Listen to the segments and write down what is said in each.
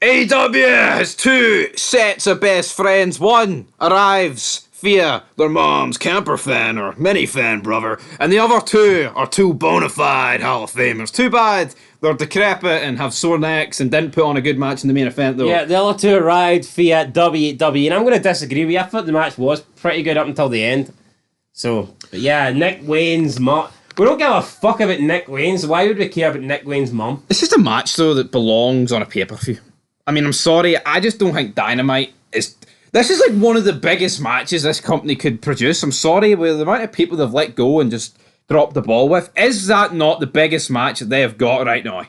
AEW has two sets of best friends. One arrives via their mom's camper fan or mini fan brother, and the other two are two bona fide Hall of Famers. Too bad they're decrepit and have sore necks and didn't put on a good match in the main event though. Yeah, the other two arrived via WWE, and I'm going to disagree with you. I thought the match was pretty good up until the end. So, but yeah, Nick Wayne's mom. We don't give a fuck about Nick Wayne's. Why would we care about Nick Wayne's mom? It's just a match though that belongs on a pay-per-view. I mean, I'm sorry, I just don't think Dynamite is... This is like one of the biggest matches this company could produce. I'm sorry, with the amount of people they've let go and just dropped the ball with, is that not the biggest match that they have got right now?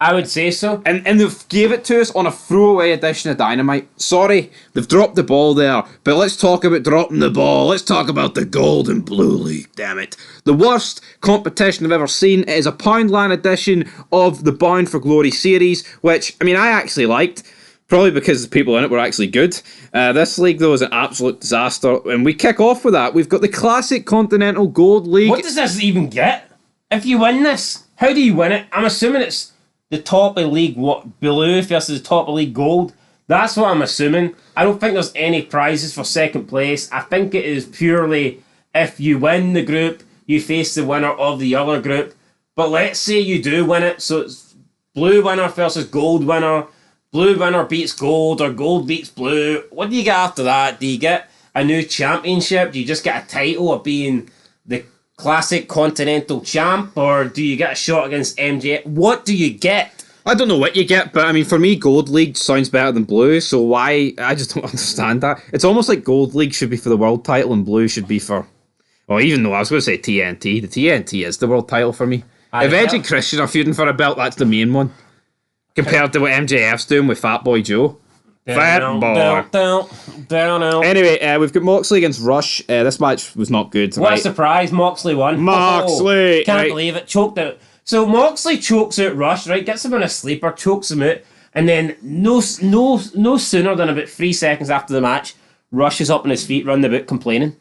I would say so. And they've gave it to us on a throwaway edition of Dynamite. Sorry, they've dropped the ball there, but let's talk about dropping the ball. Let's talk about the Gold and Blue League, damn it. The worst competition I've ever seen. It is a Poundland edition of the Bound for Glory series, which, I mean, I actually liked, probably because the people in it were actually good. This league, though, is an absolute disaster, and we kick off with that. We've got the classic Continental Gold League. What does this even get? If you win this, how do you win it? I'm assuming it's the top of League Blue versus the top of League Gold. That's what I'm assuming. I don't think there's any prizes for second place. I think it is purely if you win the group, you face the winner of the other group. But let's say you do win it, so it's blue winner versus gold winner. Blue winner beats gold, or gold beats blue. What do you get after that? Do you get a new championship? Do you just get a title of being the classic Continental champ, or do you get a shot against MJ? What do you get? I don't know what you get, but I mean, for me, Gold League sounds better than Blue, so why? I just don't understand that. It's almost like Gold League should be for the world title and Blue should be for... Well, even though I was going to say TNT, the TNT is the world title for me. If Edge and Christian are feuding for a belt, that's the main one. Compared to what MJF's doing with Fat Boy Joe. Fat Boy. Anyway, we've got Moxley against Rush. This match was not good. What a surprise, Moxley won. Moxley! Can't believe it. Choked out. So Moxley chokes out Rush, right? Gets him in a sleeper, chokes him out, and then no sooner than about 3 seconds after the match, Rush is up on his feet, running about complaining.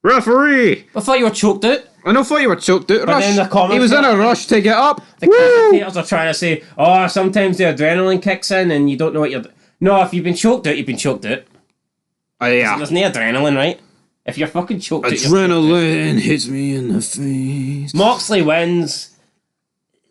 Referee! I thought you were choked out. I thought you were choked out. Rush. He was in a rush to get up. The commentators are trying to say, oh, sometimes the adrenaline kicks in and you don't know what you're doing. No, if you've been choked out, you've been choked out. Oh, yeah. There's no adrenaline, right? If you're fucking choked out, adrenaline hits me in the face. Moxley wins.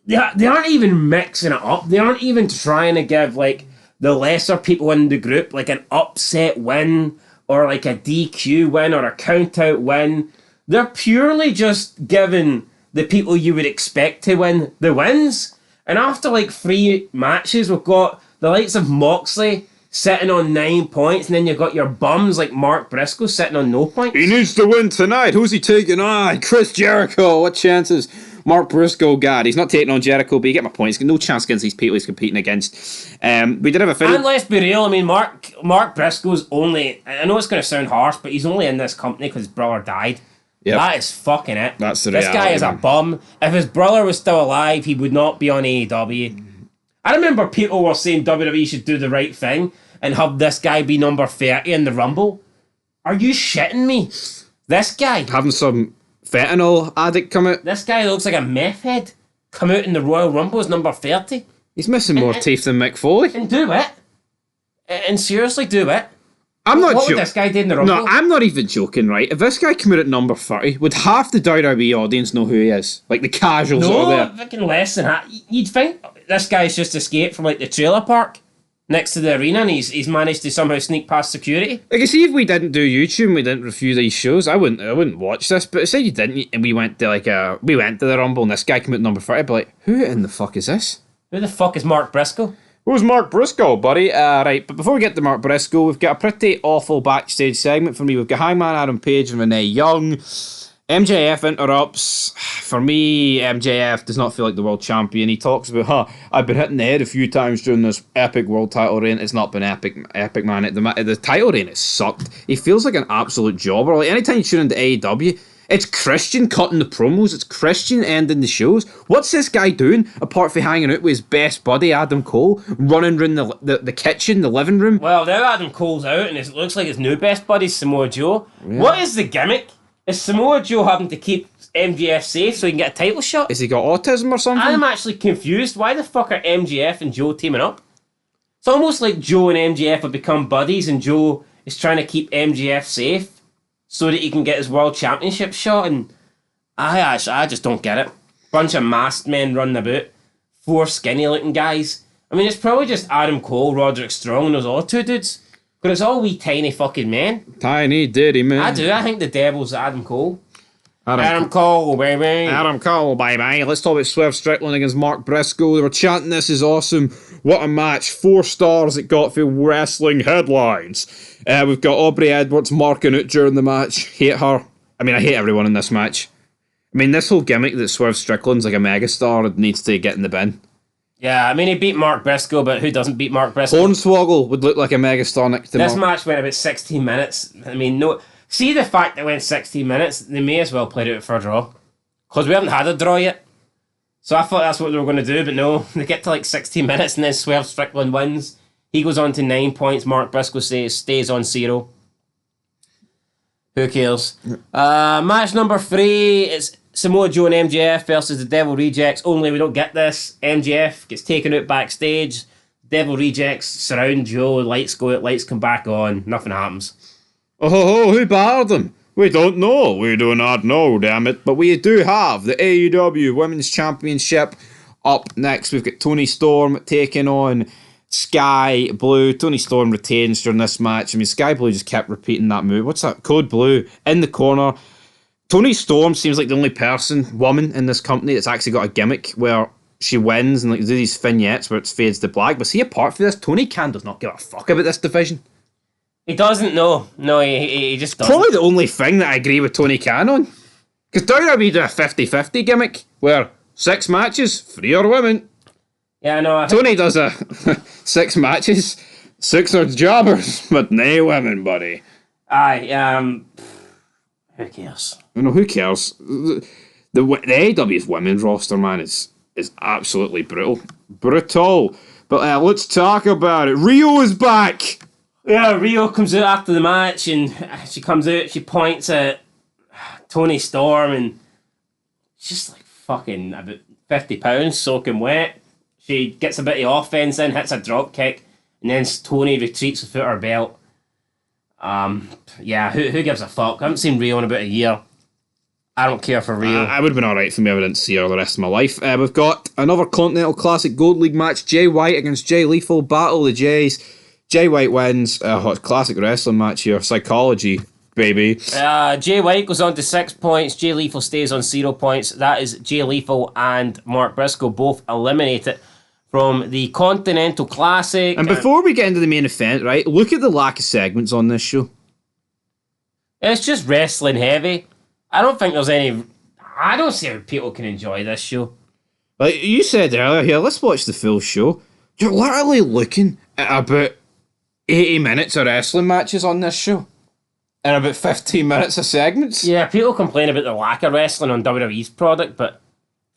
They aren't even mixing it up. They aren't even trying to give, like, the lesser people in the group, like, an upset win or, like, a DQ win or a count-out win. They're purely just giving the people you would expect to win the wins. And after, like, 3 matches, we've got the likes of Moxley sitting on 9 points, and then you've got your bums like Mark Briscoe sitting on no points. He needs to win tonight. Who's he taking on? Chris Jericho. What chances? Mark Briscoe, God, he's not taking on Jericho, but you get my point. He's got no chance against these people he's competing against. We did have a film. And let's be real, I mean, Mark Briscoe's only, I know it's going to sound harsh, but he's only in this company because his brother died. Yep. That is fucking it. That's the reality. This guy is a bum. If his brother was still alive, he would not be on AEW. I remember people were saying WWE should do the right thing and have this guy be number 30 in the Rumble. Are you shitting me? This guy. Having some fentanyl addict come out. This guy looks like a meth head. Come out in the Royal Rumble as number 30. He's missing more teeth than Mick Foley. And do it. And seriously, do it. I'm not What would this guy do in the Rumble? No, I'm not even joking, right? If this guy came out at number 30, would half the WWE audience know who he is? Like the casuals that are there. No, fucking less than that. You'd think this guy's just escaped from like the trailer park next to the arena and he's managed to somehow sneak past security. Like, see, if we didn't do YouTube and we didn't review these shows, I wouldn't watch this. But say you didn't, and we went to the Rumble and this guy came out at number 30, I'd be like, who in the fuck is this? Who the fuck is Mark Briscoe? Who's Mark Briscoe, buddy? Right, but before we get to Mark Briscoe, we've got a pretty awful backstage segment for me. We've got Hangman Adam Page and Renee Young. MJF interrupts. For me, MJF does not feel like the world champion. He talks about, I've been hitting the head a few times during this epic world title reign. It's not been epic, man. The title reign has sucked. He feels like an absolute jobber. Like, anytime you tune into AEW, it's Christian cutting the promos. It's Christian ending the shows. What's this guy doing apart from hanging out with his best buddy, Adam Cole, running around the kitchen, the living room? Well, now Adam Cole's out and it looks like his new best buddy, Samoa Joe. Yeah. What is the gimmick? Is Samoa Joe having to keep MJF safe so he can get a title shot? Has he got autism or something? I'm actually confused. Why the fuck are MJF and Joe teaming up? It's almost like Joe and MJF have become buddies, and Joe is trying to keep MJF safe so that he can get his world championship shot. And I just don't get it. Bunch of masked men running about, 4 skinny looking guys. I mean, it's probably just Adam Cole, Roderick Strong, and those other 2 dudes. But it's all wee tiny fucking men. Tiny dirty man. I do. I think the devil's Adam Cole. Adam Cole, baby. Adam Cole, bye-bye. Let's talk about Swerve Strickland against Mark Briscoe. They were chanting, this is awesome. What a match. 4 stars it got for wrestling headlines. We've got Aubrey Edwards marking out during the match. Hate her. I mean, I hate everyone in this match. I mean, this whole gimmick that Swerve Strickland's like a megastar needs to get in the bin. Yeah, I mean, he beat Mark Briscoe, but who doesn't beat Mark Briscoe? Hornswoggle would look like a megastar next to This match went about 16 minutes. I mean, no... See the fact that it went 16 minutes, they may as well play it out for a draw. Because we haven't had a draw yet. So I thought that's what they were going to do, but no. They get to like 16 minutes and then Swerve Strickland wins. He goes on to 9 points. Mark Briscoe stays on 0. Who cares? Match number 3 is Samoa Joe and MJF versus the Devil Rejects. Only we don't get this. MJF gets taken out backstage. Devil Rejects surround Joe. Lights go out, lights come back on. Nothing happens. Oh, who barred them? We don't know. We do not know, damn it. But we do have the AEW Women's Championship up next. We've got Toni Storm taking on Sky Blue. Toni Storm retains during this match. I mean, Sky Blue just kept repeating that move. What's that? Code Blue in the corner. Toni Storm seems like the only woman in this company that's actually got a gimmick where she wins and like do these vignettes where it fades to black. But see, apart from this, Tony Khan does not give a fuck about this division. He doesn't know. No, he just doesn't. Probably the only thing that I agree with Tony Khan on. Because WWE do a 50-50 gimmick where 6 matches, 3 are women. Yeah, I know. Tony does a 6 matches, 6 are jobbers, but no women, buddy. Aye, who cares? No, who cares? The AEW's women's roster, man, is absolutely brutal. Brutal. But let's talk about it. Rio is back! Yeah, Rio comes out after the match and she comes out, she points at Toni Storm and she's just like fucking about 50 pounds, soaking wet. She gets a bit of offense in, hits a drop kick, and then Toni retreats without her belt. Yeah, who gives a fuck? I haven't seen Rio in about a year. I don't care for Rio. I would have been alright for me if I didn't see her the rest of my life. We've got another Continental Classic Gold League match. Jay White against Jay Lethal. Battle of the Jays. Jay White wins. Classic wrestling match here. Psychology, baby. Jay White goes on to 6 points. Jay Lethal stays on 0 points. That is Jay Lethal and Mark Briscoe both eliminated from the Continental Classic. And before we get into the main event, right, look at the lack of segments on this show. It's just wrestling heavy. I don't think there's any... I don't see how people can enjoy this show. Like you said earlier here, let's watch the full show. You're literally looking at about 80 minutes of wrestling matches on this show. And about 15 minutes of segments. Yeah, people complain about the lack of wrestling on WWE's product, but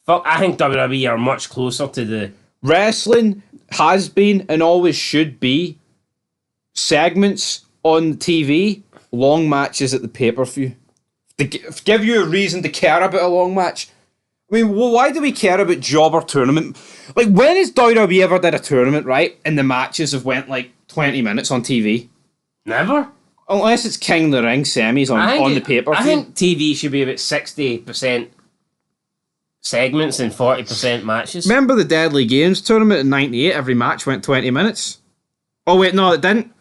fuck, I think WWE are much closer to the... Wrestling has been and always should be segments on TV, long matches at the pay-per-view. To give you a reason to care about a long match. I mean, why do we care about jobber tournament? Like, when has WWE ever did a tournament, right, and the matches have went, like, 20 minutes on TV? Never. Unless it's King of the Ring semis on the pay-per-view. I think TV should be about 60% segments and 40% matches. Remember the Deadly Games tournament in 98? Every match went 20 minutes. Oh, wait, no, it didn't.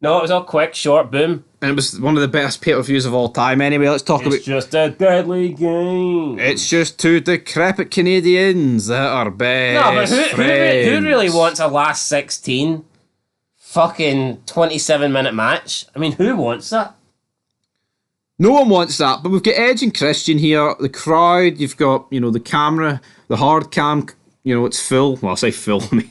No, it was all quick, short, boom. And it was one of the best pay-per-views of all time. Anyway, let's talk about... It's just a deadly game. It's just 2 decrepit Canadians that are best No, but who friends. really wants a last 16 fucking 27-minute match? I mean, who wants that? No one wants that, but we've got Edge and Christian here. The crowd, you've got, the camera, the hard cam, it's full. Well, I say full. I mean,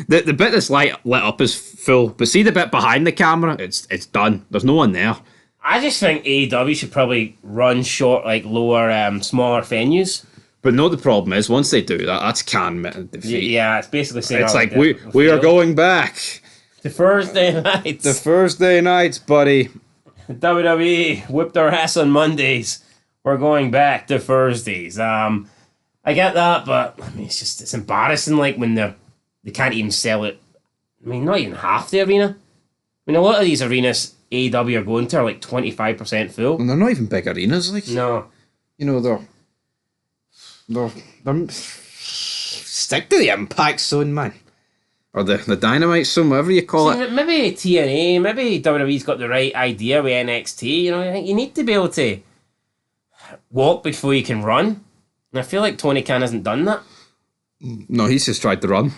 the bit that's lit up is full, but see the bit behind the camera? It's done. There's no one there. I just think AEW should probably run short, like lower, smaller venues. But no, the problem is, once they do that, that's can defeat. Yeah, it's basically saying... It's like, we are going back. To Thursday nights. The Thursday nights, buddy. WWE whipped our ass on Mondays. We're going back to Thursdays. I get that, but I mean, it's embarrassing. Like when they can't even sell it I mean, not even half the arena. I mean, a lot of these arenas AEW are going to are like 25% full. And they're not even big arenas, like. No. You know, they're stick to the Impact Zone, man. Or the Dynamite Zone, whatever you call it. Maybe TNA, maybe WWE's got the right idea with NXT. You know, I think you need to be able to walk before you can run. And I feel like Tony Khan hasn't done that. No, he's just tried to run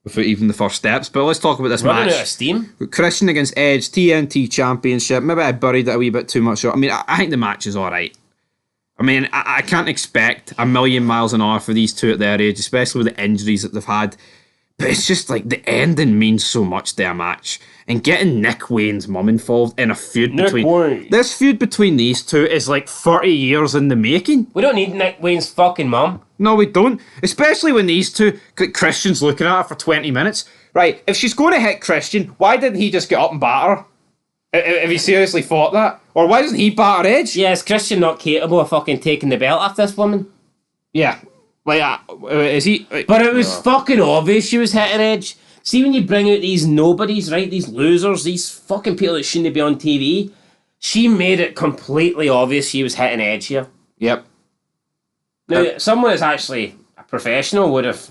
without even the first steps. But let's talk about this Running match. out of steam. Christian against Edge, TNT Championship. Maybe I buried it a wee bit too much. I mean, I think the match is alright. I mean, I can't expect a million miles an hour for these two at their age, especially with the injuries that they've had. But it's just like the ending means so much to a match. And getting Nick Wayne's mum involved in a feud between... This feud between these two is like 30 years in the making. We don't need Nick Wayne's fucking mum. No, we don't. Especially when these two... Christian's looking at her for 20 minutes. Right, if she's going to hit Christian, why didn't he just get up and batter her? If he seriously thought that? Or why doesn't he batter Edge? Yeah, is Christian not capable of fucking taking the belt off this woman? Yeah. Like, is he... But it was fucking obvious she was hitting Edge. See, when you bring out these nobodies, right? These losers, these fucking people that shouldn't be on TV, she made it completely obvious she was hitting Edge here. Yep. Now, someone that's actually a professional would have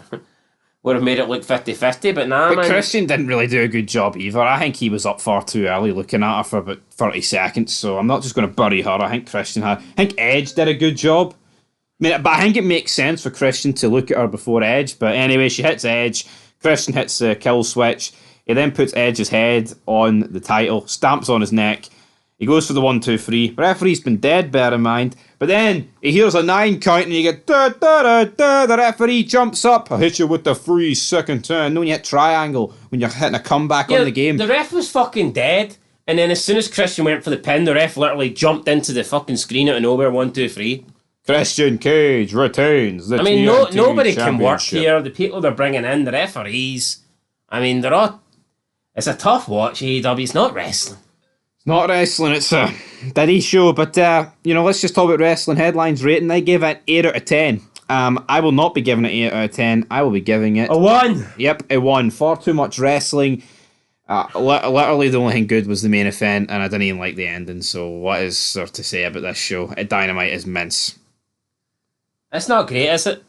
made it look 50-50, but nah, But man. Christian didn't really do a good job either. I think he was up far too early looking at her for about 30 seconds, so I'm not just going to bury her. I think Christian had... I think Edge did a good job. I mean, but I think it makes sense for Christian to look at her before Edge. But anyway, she hits Edge. Christian hits the kill switch. He then puts Edge's head on the title, stamps on his neck. He goes for the 1, 2, 3. Referee's been dead, bear in mind. But then he hears a 9 count and you get da da da da. The referee jumps up. I hit you with the 3-second turn. No, when you hit triangle when you're hitting a comeback on the game. The ref was fucking dead. And then as soon as Christian went for the pin, the ref literally jumped into the fucking screen out of nowhere. 1, 2, 3. Christian Cage retains the TNT nobody can work Championship. here. The people they're bringing in, the referees. I mean, they're all... It's a tough watch, AEW. It's not wrestling. It's not wrestling, it's a Diddy show. But, let's just talk about wrestling headlines rating. I gave it 8 out of 10. I will not be giving it 8 out of 10. I will be giving it... A 1. Yep, a 1. Far too much wrestling. Literally the only thing good was the main event, and I didn't even like the ending. So what is there to say about this show? Dynamite is mince. It's not great, is it?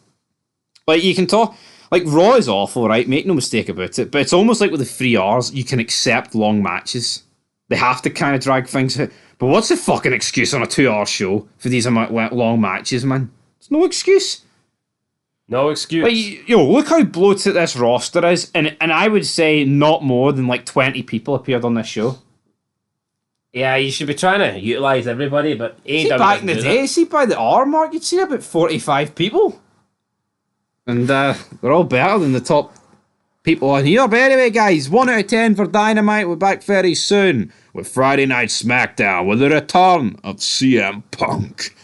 Like, you can talk... Like, Raw is awful, right? Make no mistake about it. But it's almost like with the 3 Rs, you can accept long matches. They have to kind of drag things out. But what's the fucking excuse on a 2-hour show for these long matches, man? There's no excuse. No excuse. Like, look how bloated this roster is. And I would say not more than like 20 people appeared on this show. Yeah, you should be trying to utilise everybody, but AEW See, back in the day, see, by the hour mark, you'd see about 45 people. And they're all better than the top people on here. But anyway, guys, 1 out of 10 for Dynamite. We're back very soon with Friday Night SmackDown with the return of CM Punk.